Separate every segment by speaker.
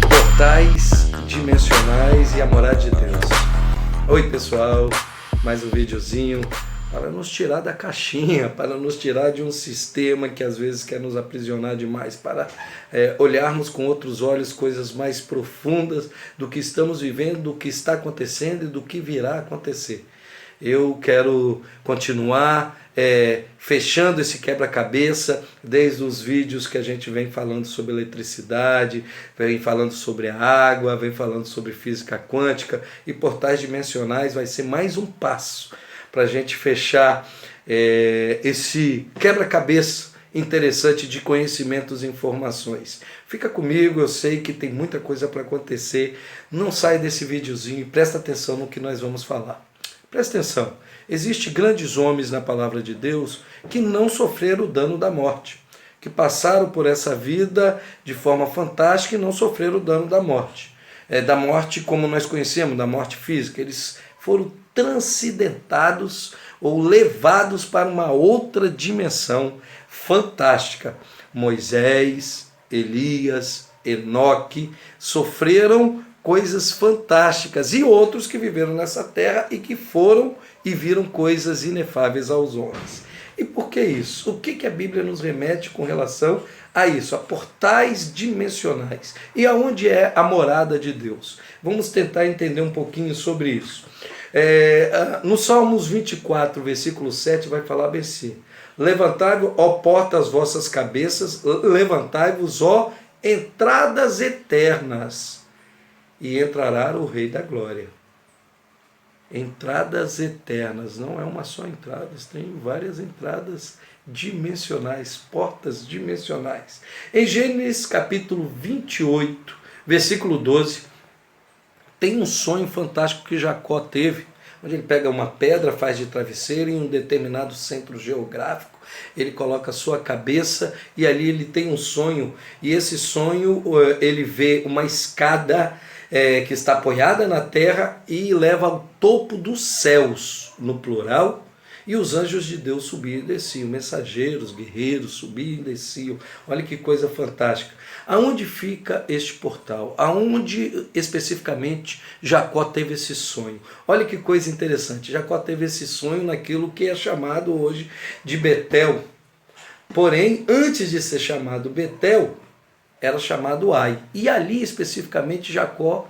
Speaker 1: Portais dimensionais e a morada de Deus. Oi pessoal, mais um videozinho para nos tirar da caixinha, para nos tirar de um sistema que às vezes quer nos aprisionar demais, para olharmos com outros olhos coisas mais profundas do que estamos vivendo, do que está acontecendo e do que virá a acontecer. Eu quero continuar fechando esse quebra-cabeça desde os vídeos que a gente vem falando sobre eletricidade, vem falando sobre a água, vem falando sobre física quântica, e portais dimensionais vai ser mais um passo para a gente fechar esse quebra-cabeça interessante de conhecimentos e informações. Fica comigo, eu sei que tem muita coisa para acontecer, não sai desse videozinho e presta atenção no que nós vamos falar. Presta atenção, existem grandes homens na palavra de Deus que não sofreram o dano da morte, que passaram por essa vida de forma fantástica e não sofreram o dano da morte. Da morte como nós conhecemos, da morte física. Eles foram transcendentados ou levados para uma outra dimensão fantástica. Moisés, Elias, Enoque sofreram coisas fantásticas, e outros que viveram nessa terra e que foram e viram coisas inefáveis aos homens. E por que isso? O que a Bíblia nos remete com relação a isso? A portais dimensionais. E aonde é a morada de Deus? Vamos tentar entender um pouquinho sobre isso. No Salmos 24, versículo 7, vai falar bem assim: levantai-vos, ó portas, vossas cabeças, levantai-vos, ó entradas eternas, e entrará o Rei da Glória. Entradas eternas, não é uma só entrada, tem várias entradas dimensionais, portas dimensionais. Em Gênesis capítulo 28, versículo 12, tem um sonho fantástico que Jacó teve, onde ele pega uma pedra, faz de travesseiro, em um determinado centro geográfico, ele coloca a sua cabeça e ali ele tem um sonho, e esse sonho ele vê uma escada que está apoiada na terra e leva ao topo dos céus, no plural, e os anjos de Deus subiam e desciam, mensageiros, guerreiros, subiam e desciam. Olha que coisa fantástica. Aonde fica este portal? Aonde especificamente Jacó teve esse sonho? Olha que coisa interessante, Jacó teve esse sonho naquilo que é chamado hoje de Betel. Porém, antes de ser chamado Betel, era chamado Ai. E ali especificamente Jacó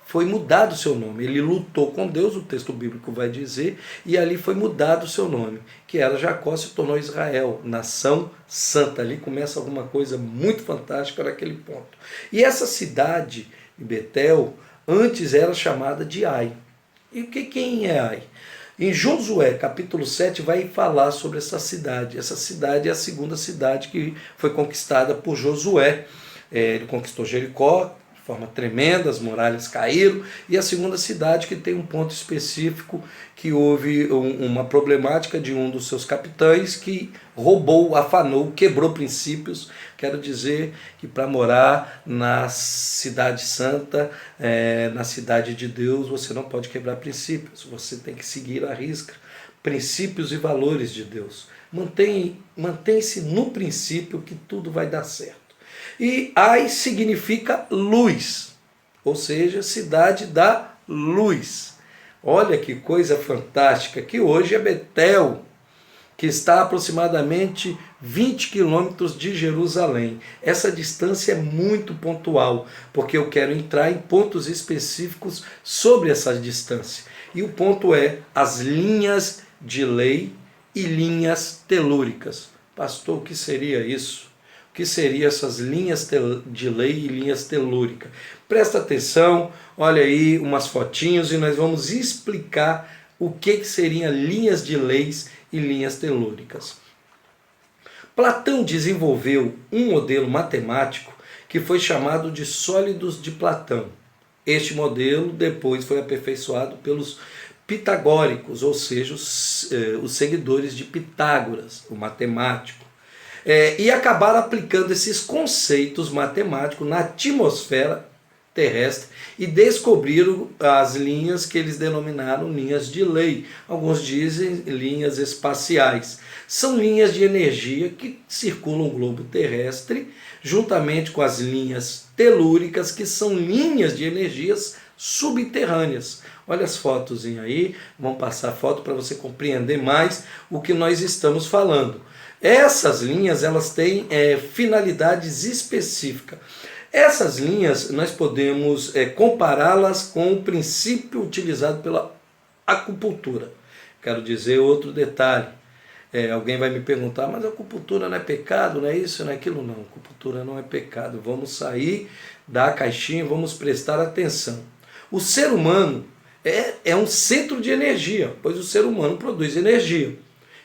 Speaker 1: foi mudado o seu nome. Ele lutou com Deus, o texto bíblico vai dizer, e ali foi mudado o seu nome, que era Jacó, se tornou Israel, nação santa. Ali começa alguma coisa muito fantástica naquele ponto. E essa cidade de Betel, antes era chamada de Ai. E quem é Ai? Em Josué, capítulo 7, vai falar sobre essa cidade. Essa cidade é a segunda cidade que foi conquistada por Josué. Ele conquistou Jericó de forma tremenda, as muralhas caíram, e a segunda cidade que tem um ponto específico, que houve uma problemática de um dos seus capitães que roubou, afanou, quebrou princípios. Quero dizer que para morar na cidade santa, na cidade de Deus, você não pode quebrar princípios, você tem que seguir à risca princípios e valores de Deus. Mantém-se no princípio que tudo vai dar certo. E Ai significa luz, ou seja, cidade da luz. Olha que coisa fantástica, que hoje é Betel, que está a aproximadamente 20 quilômetros de Jerusalém. Essa distância é muito pontual, porque eu quero entrar em pontos específicos sobre essa distância. E o ponto é as linhas de lei e linhas telúricas. Pastor, o que seria isso? O que seriam essas linhas de lei e linhas telúricas? Presta atenção, olha aí umas fotinhos e nós vamos explicar o que seriam linhas de leis e linhas telúricas. Platão desenvolveu um modelo matemático que foi chamado de sólidos de Platão. Este modelo depois foi aperfeiçoado pelos pitagóricos, ou seja, os seguidores de Pitágoras, o matemático. E acabaram aplicando esses conceitos matemáticos na atmosfera terrestre e descobriram as linhas que eles denominaram linhas de lei. Alguns dizem linhas espaciais. São linhas de energia que circulam o globo terrestre, juntamente com as linhas telúricas, que são linhas de energias subterrâneas. Olha as fotos aí, vamos passar a foto para você compreender mais o que nós estamos falando. Essas linhas, elas têm finalidades específicas. Essas linhas, nós podemos compará-las com o princípio utilizado pela acupuntura. Quero dizer outro detalhe. Alguém vai me perguntar, mas a acupuntura não é pecado, não é isso, não é aquilo? Não, a acupuntura não é pecado. Vamos sair da caixinha e vamos prestar atenção. O ser humano é um centro de energia, pois o ser humano produz energia.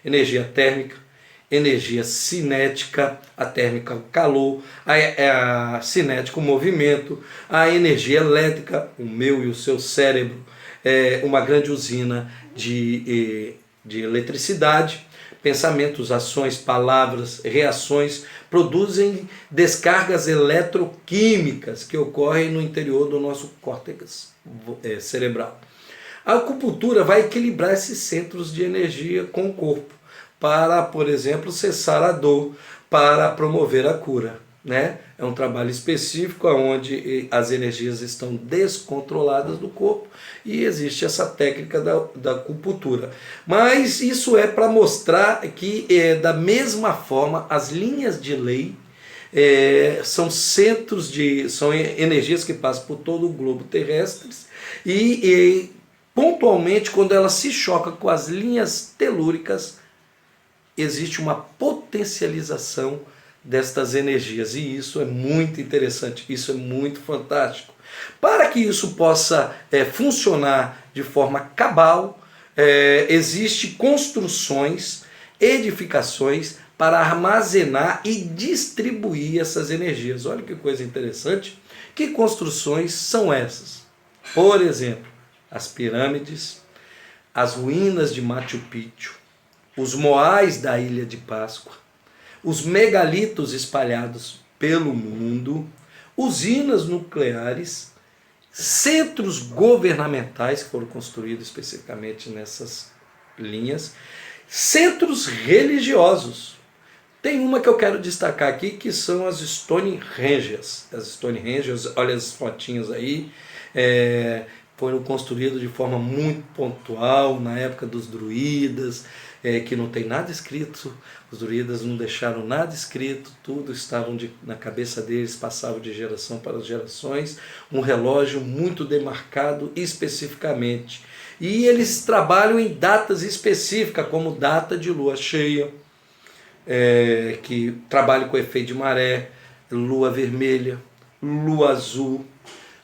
Speaker 1: Energia térmica, energia cinética, a térmica o calor, a cinética o movimento, a energia elétrica, o meu e o seu cérebro, uma grande usina de eletricidade. Pensamentos, ações, palavras, reações produzem descargas eletroquímicas que ocorrem no interior do nosso córtex cerebral. A acupuntura vai equilibrar esses centros de energia com o corpo para, por exemplo, cessar a dor, para promover a cura, né? É um trabalho específico onde as energias estão descontroladas do corpo e existe essa técnica da acupuntura. Mas isso é para mostrar que, da mesma forma, as linhas de lei são são energias que passam por todo o globo terrestre e pontualmente, quando elas se chocam com as linhas telúricas, existe uma potencialização destas energias, e isso é muito interessante, isso é muito fantástico. Para que isso possa funcionar de forma cabal, existem construções, edificações para armazenar e distribuir essas energias. Olha que coisa interessante. Que construções são essas? Por exemplo, as pirâmides, as ruínas de Machu Picchu, os moais da Ilha de Páscoa, os megalitos espalhados pelo mundo, usinas nucleares, centros governamentais que foram construídos especificamente nessas linhas, centros religiosos. Tem uma que eu quero destacar aqui, que são as Stonehenges. As Stonehenges, olha as fotinhas aí, foram construídos de forma muito pontual na época dos druidas, que não tem nada escrito. Os druidas não deixaram nada escrito, tudo estava na cabeça deles, passava de geração para gerações, um relógio muito demarcado especificamente. E eles trabalham em datas específicas, como data de lua cheia, que trabalha com efeito de maré, lua vermelha, lua azul,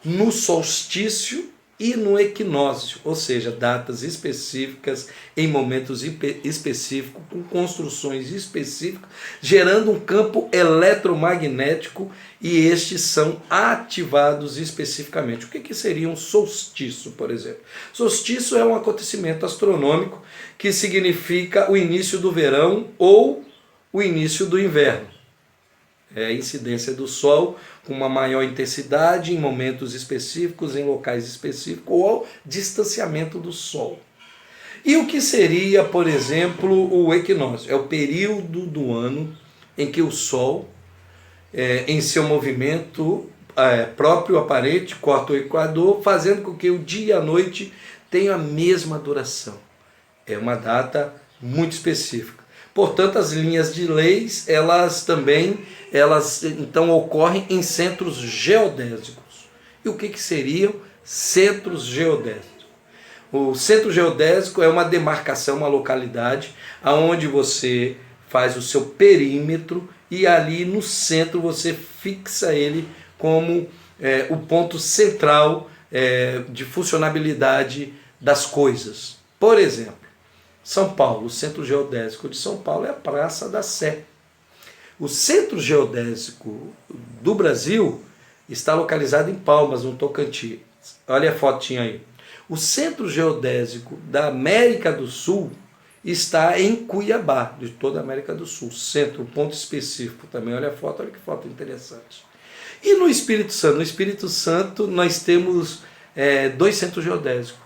Speaker 1: no solstício e no equinócio, ou seja, datas específicas, em momentos específicos, com construções específicas, gerando um campo eletromagnético, e estes são ativados especificamente. O que seria um solstício, por exemplo? Solstício é um acontecimento astronômico que significa o início do verão ou o início do inverno. É a incidência do Sol com uma maior intensidade em momentos específicos, em locais específicos, ou distanciamento do Sol. E o que seria, por exemplo, o equinócio? É o período do ano em que o Sol, em seu movimento próprio aparente, corta o Equador, fazendo com que o dia e a noite tenham a mesma duração. É uma data muito específica. Portanto, as linhas de leis, elas então ocorrem em centros geodésicos. E o que seriam centros geodésicos? O centro geodésico é uma demarcação, uma localidade, onde você faz o seu perímetro e ali no centro você fixa ele como o ponto central de funcionabilidade das coisas. Por exemplo, São Paulo, o centro geodésico de São Paulo é a Praça da Sé. O centro geodésico do Brasil está localizado em Palmas, no Tocantins. Olha a fotinha aí. O centro geodésico da América do Sul está em Cuiabá, de toda a América do Sul. Centro, ponto específico também. Olha a foto, olha que foto interessante. E no Espírito Santo? No Espírito Santo nós temos dois centros geodésicos.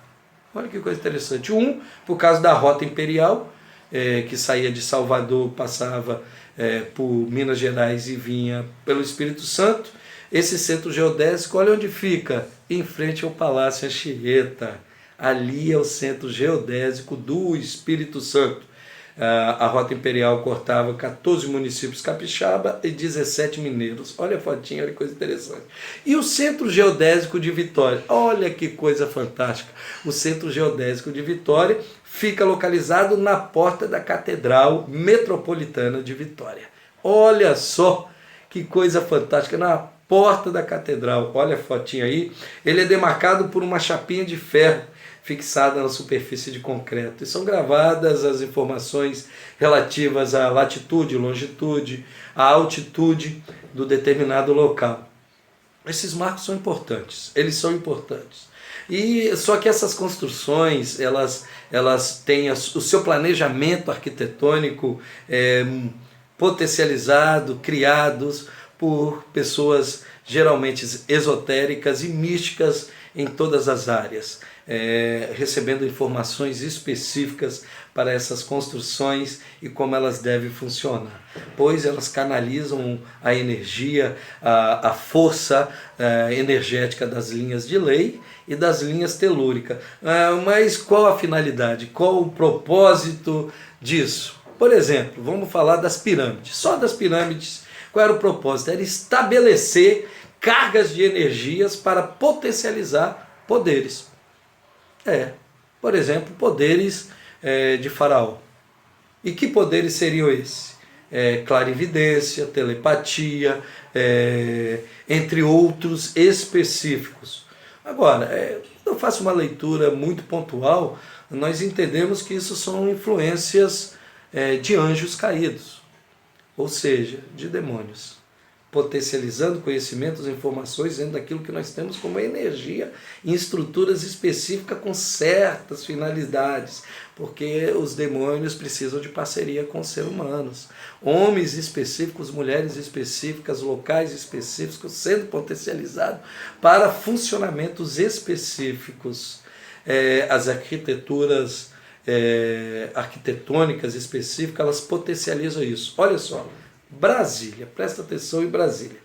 Speaker 1: Olha que coisa interessante. Um, por causa da rota imperial, que saía de Salvador, passava por Minas Gerais e vinha pelo Espírito Santo. Esse centro geodésico, olha onde fica, em frente ao Palácio Anchieta. Ali é o centro geodésico do Espírito Santo. A rota imperial cortava 14 municípios capixaba e 17 mineiros. Olha a fotinha, olha que coisa interessante. E o Centro Geodésico de Vitória, olha que coisa fantástica. O Centro Geodésico de Vitória fica localizado na porta da Catedral Metropolitana de Vitória. Olha só que coisa fantástica, na porta da Catedral. Olha a fotinha aí. Ele é demarcado por uma chapinha de ferro fixada na superfície de concreto. E são gravadas as informações relativas à latitude, longitude, à altitude do determinado local. Esses marcos são importantes, eles são importantes. E só que essas construções, elas têm o seu planejamento arquitetônico potencializado, criados por pessoas geralmente esotéricas e místicas em todas as áreas, recebendo informações específicas para essas construções e como elas devem funcionar, pois elas canalizam a energia, a força energética das linhas de lei e das linhas telúricas. Mas qual a finalidade? Qual o propósito disso? Por exemplo, vamos falar das pirâmides. Só das pirâmides, qual era o propósito? Era estabelecer cargas de energias para potencializar poderes. Por exemplo, poderes de Faraó. E que poderes seriam esses? Clarividência, telepatia, entre outros específicos. Agora, quando eu faço uma leitura muito pontual, nós entendemos que isso são influências de anjos caídos, ou seja, de demônios, potencializando conhecimentos e informações dentro daquilo que nós temos como energia em estruturas específicas com certas finalidades, porque os demônios precisam de parceria com os seres humanos, homens específicos, mulheres específicas, locais específicos sendo potencializados para funcionamentos específicos. As arquiteturas arquitetônicas específicas, elas potencializam isso. Olha só, Brasília, presta atenção em Brasília.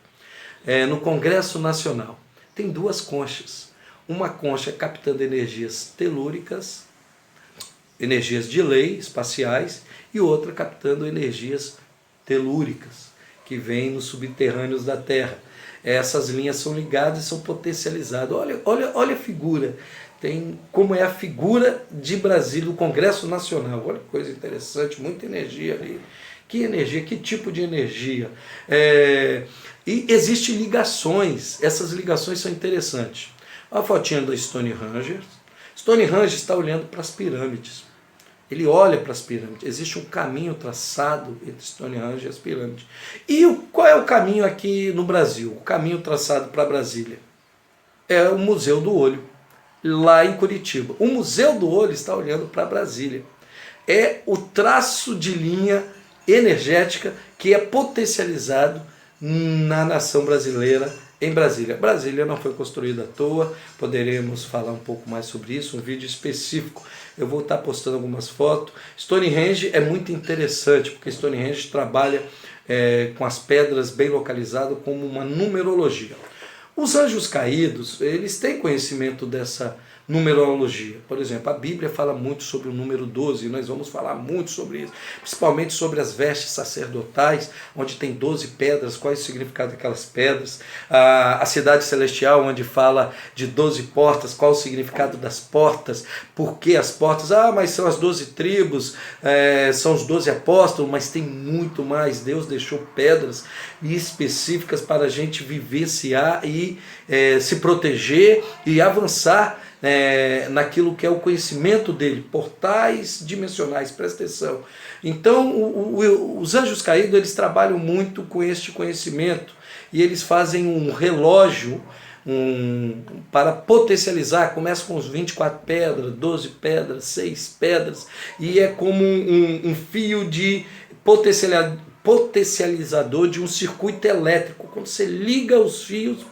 Speaker 1: No Congresso Nacional, tem duas conchas. Uma concha captando energias telúricas, energias de lei espaciais, e outra captando energias telúricas, que vêm nos subterrâneos da Terra. Essas linhas são ligadas e são potencializadas. Olha a figura. Tem como é a figura de Brasília, do Congresso Nacional. Olha que coisa interessante, muita energia ali. Que energia, que tipo de energia? E existem ligações, essas ligações são interessantes. Olha a fotinha da Stonehenge. Stonehenge está olhando para as pirâmides. Ele olha para as pirâmides. Existe um caminho traçado entre Stonehenge e as pirâmides. E qual é o caminho aqui no Brasil? O caminho traçado para Brasília é o Museu do Olho, lá em Curitiba. O Museu do Olho está olhando para Brasília. É o traço de linha energética que é potencializado na nação brasileira, em Brasília. Brasília não foi construída à toa, poderemos falar um pouco mais sobre isso, um vídeo específico. Eu vou estar postando algumas fotos. Stonehenge é muito interessante, porque Stonehenge trabalha com as pedras bem localizadas como uma numerologia. Os anjos caídos, eles têm conhecimento dessa numerologia. Por exemplo, a Bíblia fala muito sobre o número 12, e nós vamos falar muito sobre isso, principalmente sobre as vestes sacerdotais, onde tem 12 pedras, qual é o significado daquelas pedras. A cidade celestial, onde fala de 12 portas, qual é o significado das portas, por que as portas? Mas são as 12 tribos, são os 12 apóstolos, mas tem muito mais. Deus deixou pedras específicas para a gente vivenciar e se proteger e avançar naquilo que é o conhecimento dele, portais dimensionais, presta atenção. Então, os anjos caídos, eles trabalham muito com este conhecimento, e eles fazem um relógio para potencializar. Começa com os 24 pedras, 12 pedras, 6 pedras, e é como um fio de potencializador de um circuito elétrico. Quando você liga os fios,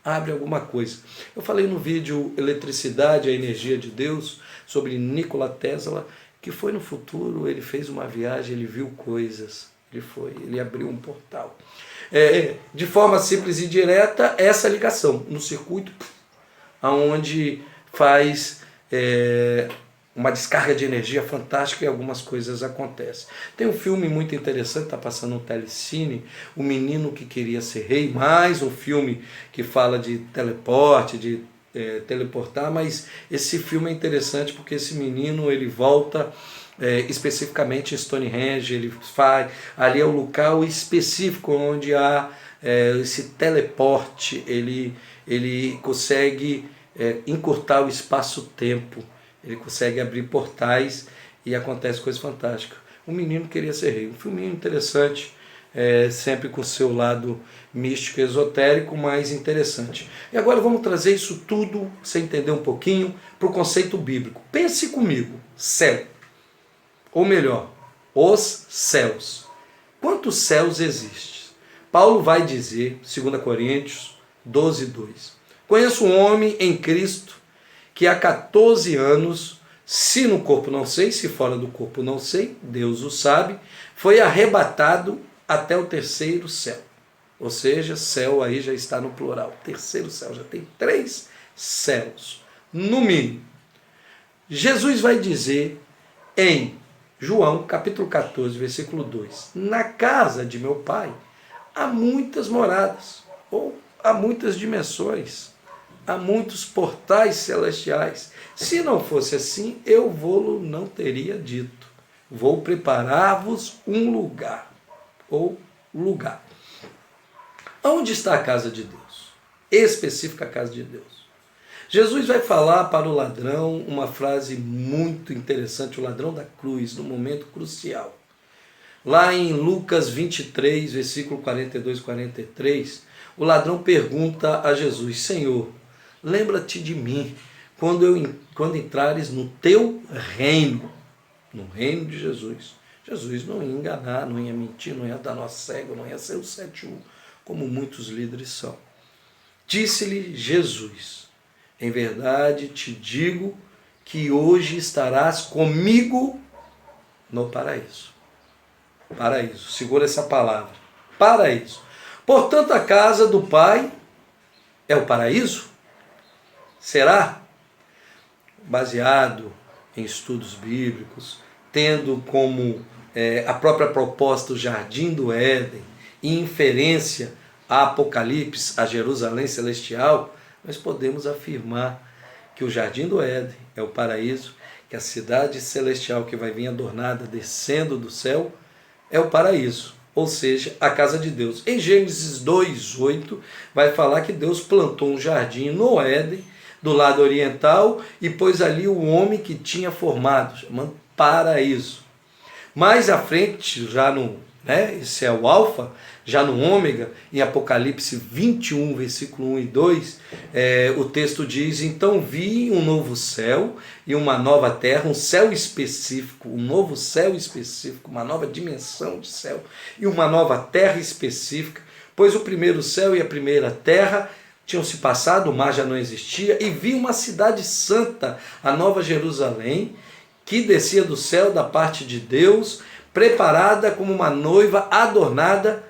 Speaker 1: abre alguma coisa. Eu falei no vídeo Eletricidade, a Energia de Deus, sobre Nikola Tesla, que foi no futuro, ele fez uma viagem, ele viu coisas, ele abriu um portal. De forma simples e direta, essa ligação no circuito, onde faz uma descarga de energia fantástica e algumas coisas acontecem. Tem um filme muito interessante, está passando no Telecine, O Menino que Queria Ser Rei, mais um filme que fala de teleporte, de teleportar, mas esse filme é interessante porque esse menino ele volta especificamente em Stonehenge, ele faz, ali é o local específico onde há esse teleporte, ele consegue encurtar o espaço-tempo, ele consegue abrir portais e acontece coisas fantásticas. O Menino Queria Ser Rei, um filminho interessante, sempre com o seu lado místico e esotérico, mas interessante. E agora vamos trazer isso tudo, você entender um pouquinho, para o conceito bíblico. Pense comigo, céu, ou melhor, os céus. Quantos céus existem? Paulo vai dizer, 2 Coríntios 12:2, conheço um homem em Cristo que há 14 anos, se no corpo não sei, se fora do corpo não sei, Deus o sabe, foi arrebatado até o terceiro céu. Ou seja, céu aí já está no plural. Terceiro céu, já tem 3 céus, no mínimo. Jesus vai dizer em João, capítulo 14, versículo 2, na casa de meu pai há muitas moradas, ou há muitas dimensões, há muitos portais celestiais. Se não fosse assim, eu vou-lo não teria dito. Vou preparar-vos um lugar, ou lugar. Onde está a casa de Deus? Específica a casa de Deus. Jesus vai falar para o ladrão uma frase muito interessante, o ladrão da cruz, num momento crucial. Lá em Lucas 23, versículo 42 e 43, o ladrão pergunta a Jesus, Senhor, lembra-te de mim quando entrares no teu reino, no reino de Jesus. Jesus não ia enganar, não ia mentir, não ia dar nó cego, não ia ser o 7-1, como muitos líderes são. Disse-lhe Jesus, em verdade te digo que hoje estarás comigo no paraíso. Paraíso, segura essa palavra, paraíso. Portanto, a casa do Pai é o paraíso? Será? Baseado em estudos bíblicos, tendo como a própria proposta o Jardim do Éden, e inferência a Apocalipse, a Jerusalém Celestial, nós podemos afirmar que o Jardim do Éden é o paraíso, que a cidade celestial que vai vir adornada descendo do céu é o paraíso, ou seja, a casa de Deus. Em Gênesis 2:8 vai falar que Deus plantou um jardim no Éden, do lado oriental, e pôs ali o homem que tinha formado, chamando paraíso. Mais à frente, já no, esse é o alfa, já no ômega, em Apocalipse 21, versículo 1 e 2, o texto diz, então vi um novo céu e uma nova terra, um céu específico, um novo céu específico, uma nova dimensão de céu, e uma nova terra específica, pois o primeiro céu e a primeira terra tinham se passado, o mar já não existia, e vi uma cidade santa, a Nova Jerusalém, que descia do céu da parte de Deus, preparada como uma noiva adornada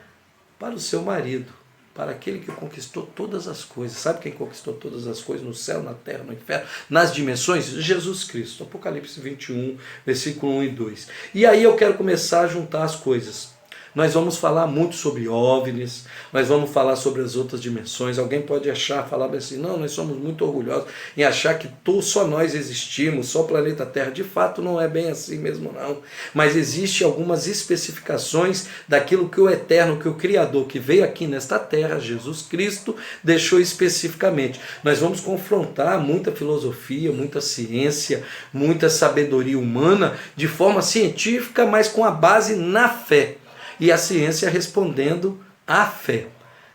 Speaker 1: para o seu marido, para aquele que conquistou todas as coisas. Sabe quem conquistou todas as coisas no céu, na terra, no inferno, nas dimensões? Jesus Cristo. Apocalipse 21, versículo 1 e 2. E aí eu quero começar a juntar as coisas. Nós vamos falar muito sobre OVNIs, nós vamos falar sobre as outras dimensões. Alguém pode falar assim, não, nós somos muito orgulhosos em achar que só nós existimos, só o planeta Terra. De fato, não é bem assim mesmo, não. Mas existem algumas especificações daquilo que o Eterno, que o Criador, que veio aqui nesta Terra, Jesus Cristo, deixou especificamente. Nós vamos confrontar muita filosofia, muita ciência, muita sabedoria humana, de forma científica, mas com a base na fé. E a ciência respondendo à fé.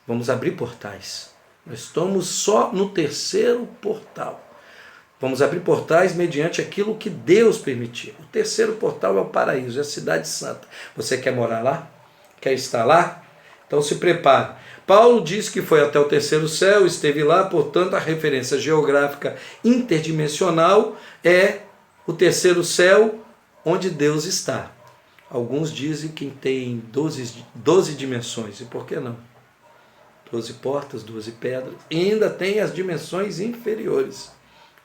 Speaker 1: Vamos abrir portais. Nós estamos só no terceiro portal. Vamos abrir portais mediante aquilo que Deus permitir. O terceiro portal é o paraíso, é a cidade santa. Você quer morar lá? Quer estar lá? Então se prepare. Paulo diz que foi até o terceiro céu, esteve lá, portanto a referência geográfica interdimensional é o terceiro céu onde Deus está. Alguns dizem que tem 12 dimensões, e por que não? 12 portas, 12 pedras, e ainda tem as dimensões inferiores,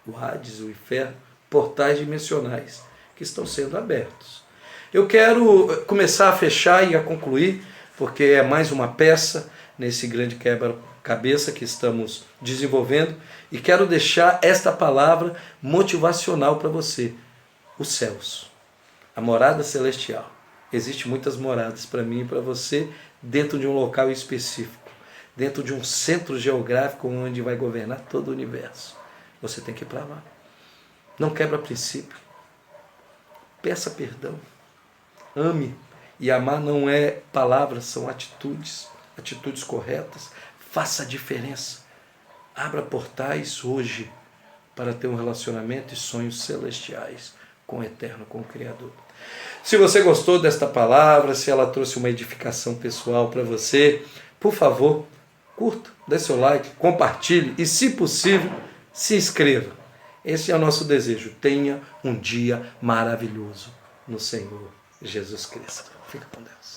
Speaker 1: o Hades, o inferno, portais dimensionais que estão sendo abertos. Eu quero começar a fechar e a concluir, porque é mais uma peça nesse grande quebra-cabeça que estamos desenvolvendo, e quero deixar esta palavra motivacional para você. Os céus, a morada celestial. Existem muitas moradas para mim e para você dentro de um local específico, dentro de um centro geográfico onde vai governar todo o universo. Você tem que ir para lá. Não quebra princípio. Peça perdão. Ame. E amar não é palavras, são atitudes. Atitudes corretas. Faça a diferença. Abra portais hoje para ter um relacionamento e sonhos celestiais com o Eterno, com o Criador. Se você gostou desta palavra, se ela trouxe uma edificação pessoal para você, por favor, curta, dê seu like, compartilhe e, se possível, se inscreva. Esse é o nosso desejo. Tenha um dia maravilhoso no Senhor Jesus Cristo. Fica com Deus.